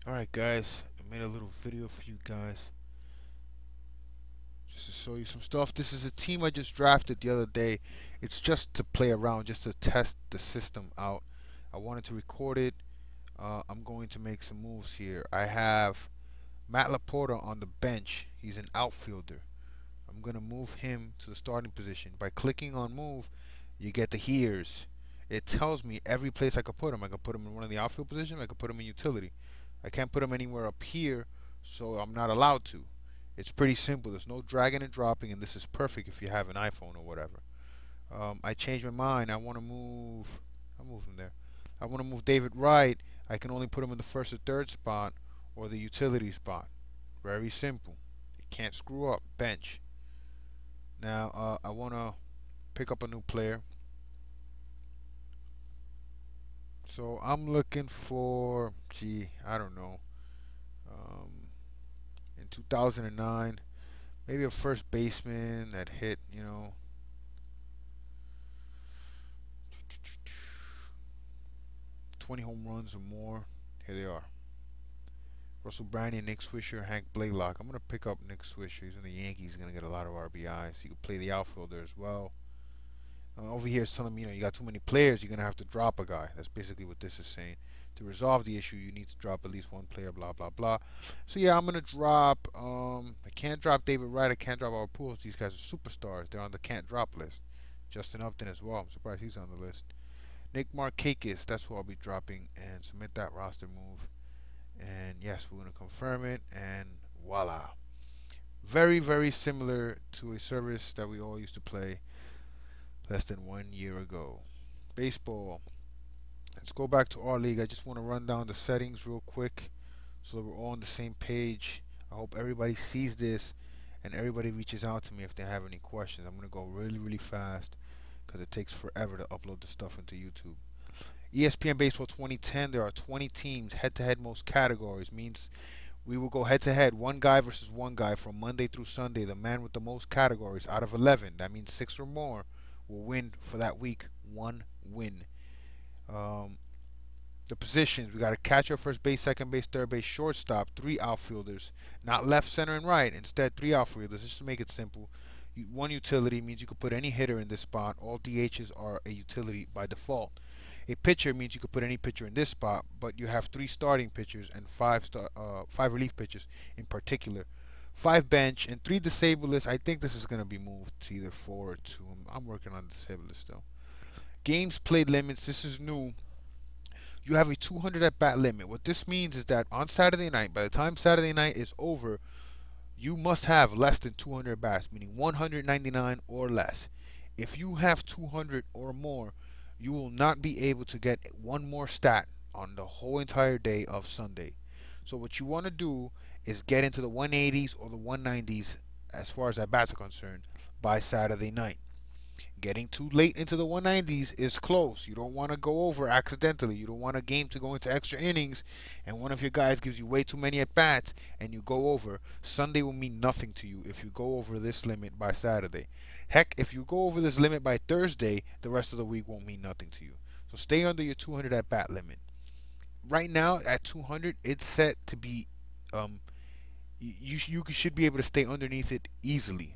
Alright guys, I made a little video for you guys just to show you some stuff. This is a team I just drafted the other day. It's just to play around, just to test the system out. I wanted to record it. I'm going to make some moves here. I have Matt Laporta on the bench. He's an outfielder. I'm going to move him to the starting position. By clicking on move, you get the here's. It tells me every place I could put him. I could put him in one of the outfield positions. I could put him in utility. I can't put him anywhere up here, so I'm not allowed to. It's pretty simple. There's no dragging and dropping, and this is perfect if you have an iPhone or whatever. I changed my mind. I want to move. I'll move him there. I want to move David Wright. I can only put him in the first or third spot or the utility spot. Very simple. You can't screw up. Bench. Now I want to pick up a new player. So I'm looking for, I don't know, in 2009, maybe a first baseman that hit, 20 home runs or more. Here they are. Russell Brandon, Nick Swisher, Hank Blaylock. I'm going to pick up Nick Swisher. He's in the Yankees. He's going to get a lot of RBIs. He could play the outfielder as well. Over here it's telling me, you got too many players, you're going to have to drop a guy. That's basically what this is saying. To resolve the issue, you need to drop at least one player, blah, blah, blah. So, yeah, I'm going to drop, I can't drop David Wright, I can't drop our Pujols. These guys are superstars. They're on the can't drop list. Justin Upton as well. I'm surprised he's on the list. Nick Markakis, that's who I'll be dropping, and submit that roster move. And, yes, we're going to confirm it, and voila. Very, very similar to a service that we all used to play less than 1 year ago. Baseball. Let's go back to our league. I just want to run down the settings real quick so that we're all on the same page. I hope everybody sees this and everybody reaches out to me if they have any questions. I'm going to go really, really fast because it takes forever to upload the stuff into YouTube. ESPN Baseball 2010, there are 20 teams, head-to-head most categories. Means we will go head-to-head, one guy versus one guy from Monday through Sunday. The man with the most categories out of 11, that means 6 or more, will win for that week. One win. The positions, we got a catcher, first base, second base, third base, shortstop, 3 outfielders, not left, center, and right. Instead, 3 outfielders. Just to make it simple. One utility means you could put any hitter in this spot. All DHs are a utility by default. A pitcher means you could put any pitcher in this spot, but you have 3 starting pitchers and 5 relief pitchers in particular. 5 bench and 3 disabled lists. I think this is going to be moved to either 4 or 2. I'm working on the disabled list still. Games played limits. This is new. You have a 200 at bat limit. What this means is that on Saturday night, by the time Saturday night is over, you must have less than 200 bats, meaning 199 or less. If you have 200 or more, you will not be able to get one more stat on the whole entire day of Sunday. So what you want to do is get into the 180s or the 190s as far as at bats are concerned by Saturday night. Getting too late into the 190s is close. You don't want to go over accidentally. You don't want a game to go into extra innings and one of your guys gives you way too many at bats and you go over. Sunday will mean nothing to you if you go over this limit by Saturday. Heck, if you go over this limit by Thursday, the rest of the week won't mean nothing to you. So stay under your 200 at bat limit. Right now at 200, it's set to be you should be able to stay underneath it easily.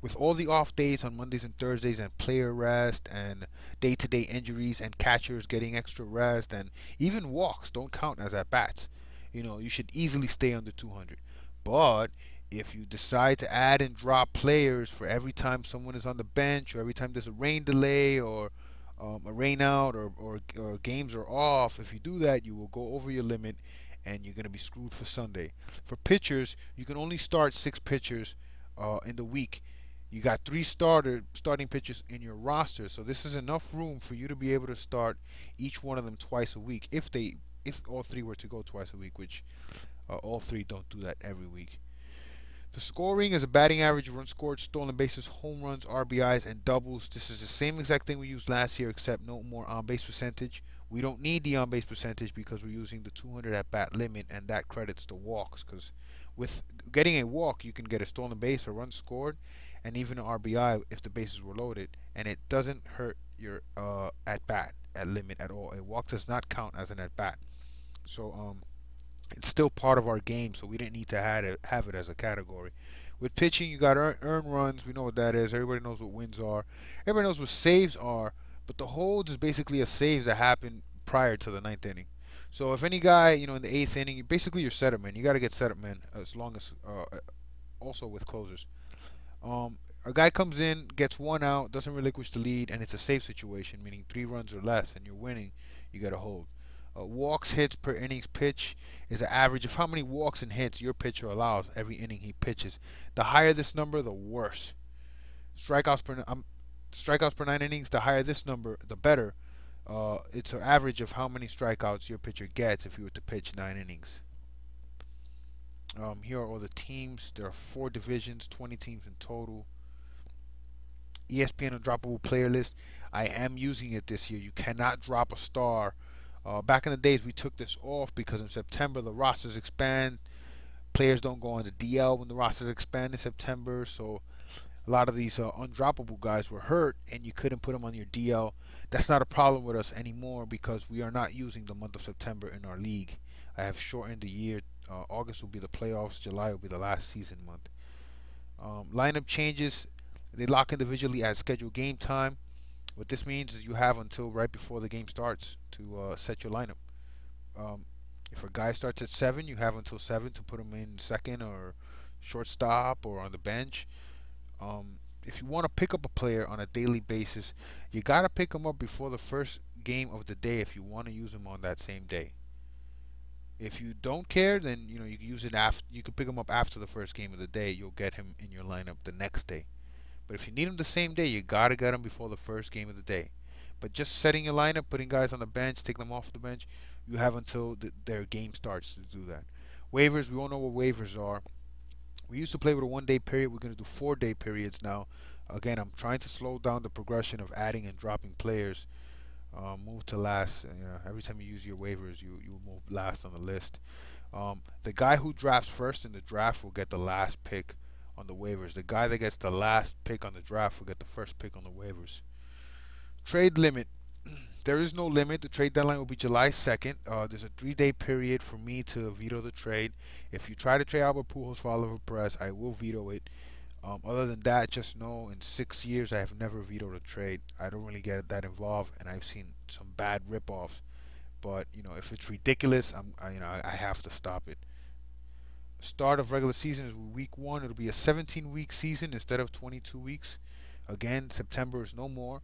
With all the off days on Mondays and Thursdays and player rest and day-to-day injuries and catchers getting extra rest and even walks don't count as at bats, you should easily stay under 200. But if you decide to add and drop players for every time someone is on the bench or every time there's a rain delay or a rain out or games are off, if you do that, you will go over your limit and you're going to be screwed for Sunday. For pitchers, you can only start 6 pitchers in the week. You got 3 starting pitchers in your roster, so this is enough room for you to be able to start each one of them twice a week. If all 3 were to go twice a week, which all 3 don't do that every week. The scoring is a batting average, runs scored, stolen bases, home runs, RBIs, and doubles. This is the same exact thing we used last year, except no more on-base percentage. We don't need the on-base percentage because we're using the 200 at-bat limit, and that credits the walks. Because with getting a walk, you can get a stolen base, a run scored, and even an RBI if the bases were loaded, and it doesn't hurt your at-bat at limit at all. A walk does not count as an at-bat. So It's still part of our game, so we didn't need to have it as a category. With pitching, you got earn runs. We know what that is. Everybody knows what wins are. Everybody knows what saves are. But the holds is basically a save that happened prior to the ninth inning. So if any guy, in the eighth inning, basically you're setup man. You got to get setup man as long as also with closers. A guy comes in, gets one out, doesn't relinquish the lead, and it's a safe situation, meaning 3 runs or less, and you're winning. You got to hold. Walks, hits per innings pitch is an average of how many walks and hits your pitcher allows every inning he pitches. The higher this number, the worse. Strikeouts per 9 innings. The higher this number, the better. It's an average of how many strikeouts your pitcher gets if you were to pitch 9 innings. Here are all the teams. There are 4 divisions, 20 teams in total. ESPN Undroppable Player List. I am using it this year. You cannot drop a star. Back in the days, we took this off because in September the rosters expand. Players don't go on the DL when the rosters expand in September, so a lot of these undroppable guys were hurt, and you couldn't put them on your DL. That's not a problem with us anymore because we are not using the month of September in our league. I have shortened the year. August will be the playoffs. July will be the last season month. Lineup changes. They lock individually at scheduled game time. What this means is you have until right before the game starts to set your lineup. If a guy starts at 7, you have until 7 to put him in second or shortstop or on the bench. If you want to pick up a player on a daily basis, you got to pick him up before the first game of the day if you want to use him on that same day. If you don't care, then you can use it after. You can pick him up after the first game of the day. You'll get him in your lineup the next day. But if you need him the same day, you gotta get him before the first game of the day. But just setting your lineup, putting guys on the bench, taking them off the bench, you have until their game starts to do that. Waivers, we all know what waivers are. We used to play with a 1-day period. We're gonna do 4-day periods now. Again, I'm trying to slow down the progression of adding and dropping players. Move to last. Every time you use your waivers, you move last on the list. The guy who drafts first in the draft will get the last pick on the waivers. The guy that gets the last pick on the draft will get the first pick on the waivers. Trade limit. There is no limit. The trade deadline will be July 2nd. There's a 3-day period for me to veto the trade. If you try to trade Albert Pujols for Oliver Perez, I will veto it. Other than that, just know in 6 years I have never vetoed a trade. I don't really get that involved, and I've seen some bad rip-offs. But if it's ridiculous, I have to stop it. Start of regular season is week 1. It'll be a 17-week season instead of 22 weeks. Again, September is no more.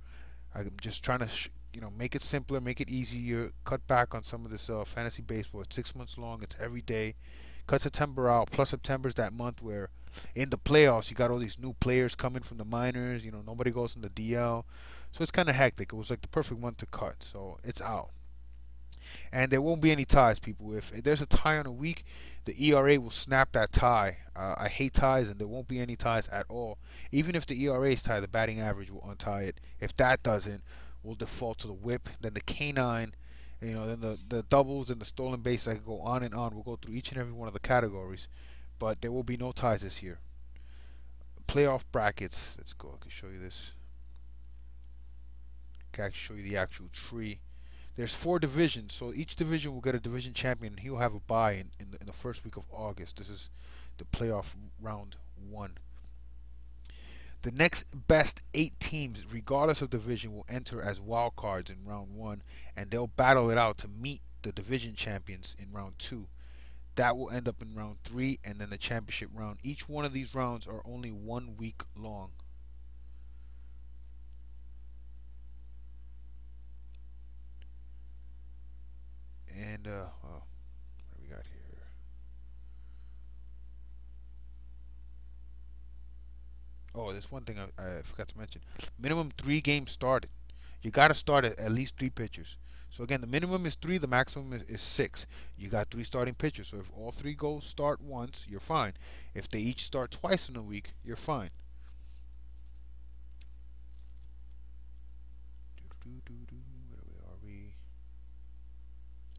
I'm just trying to make it simpler, make it easier, cut back on some of this fantasy baseball. It's 6 months long. It's every day. Cut September out. Plus September's that month where in the playoffs you got all these new players coming from the minors. Nobody goes in the DL, so it's kind of hectic. It was like the perfect month to cut, so it's out. And there won't be any ties, people. If there's a tie on a week, the ERA will snap that tie. I hate ties, and there won't be any ties at all. Even if the ERA is tied, the batting average will untie it. If that doesn't, we'll default to the whip. Then the canine, then the doubles and the stolen base. I could go on and on. We'll go through each and every one of the categories, but there will be no ties this year. Playoff brackets. Let's go. I can show you this. I can show you the actual tree. There's 4 divisions, so each division will get a division champion, and he'll have a bye in the first week of August. This is the playoff round 1. The next best 8 teams, regardless of division, will enter as wild cards in round 1, and they'll battle it out to meet the division champions in round 2. That will end up in round 3, and then the championship round. Each one of these rounds are only 1 week long. And what do we got here? Oh, there's one thing I forgot to mention. Minimum 3 games started. You got to start at least 3 pitchers. So again, the minimum is 3, the maximum is 6. You got 3 starting pitchers. So if all 3 go start once, you're fine. If they each start twice in a week, you're fine.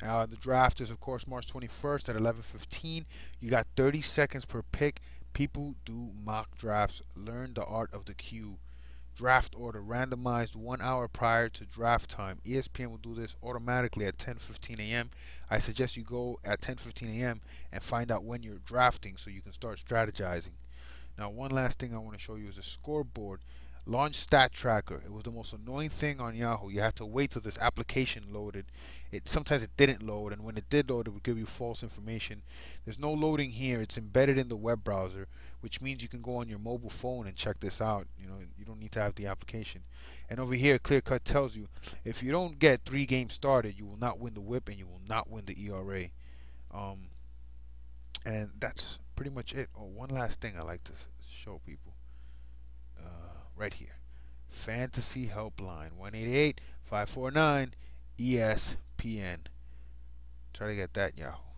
The draft is, of course, March 21st at 11:15. You got 30 seconds per pick. People do mock drafts. Learn the art of the queue. draft order randomized 1 hour prior to draft time. ESPN will do this automatically at 10:15 a.m. I suggest you go at 10:15 a.m. and find out when you're drafting so you can start strategizing. Now, one last thing I want to show you is a scoreboard. Launch stat tracker. It was the most annoying thing on Yahoo. You had to wait till this application loaded. Sometimes it didn't load, and when it did load, it would give you false information. There's no loading here. It's embedded in the web browser, which means you can go on your mobile phone and check this out. You don't need to have the application. And over here, Clear Cut tells you if you don't get 3 games started, you will not win the whip and you will not win the ERA. And that's pretty much it. Oh, one last thing I like to show people. Right here. Fantasy Helpline 188-549-ESPN. Try to get that, Yahoo.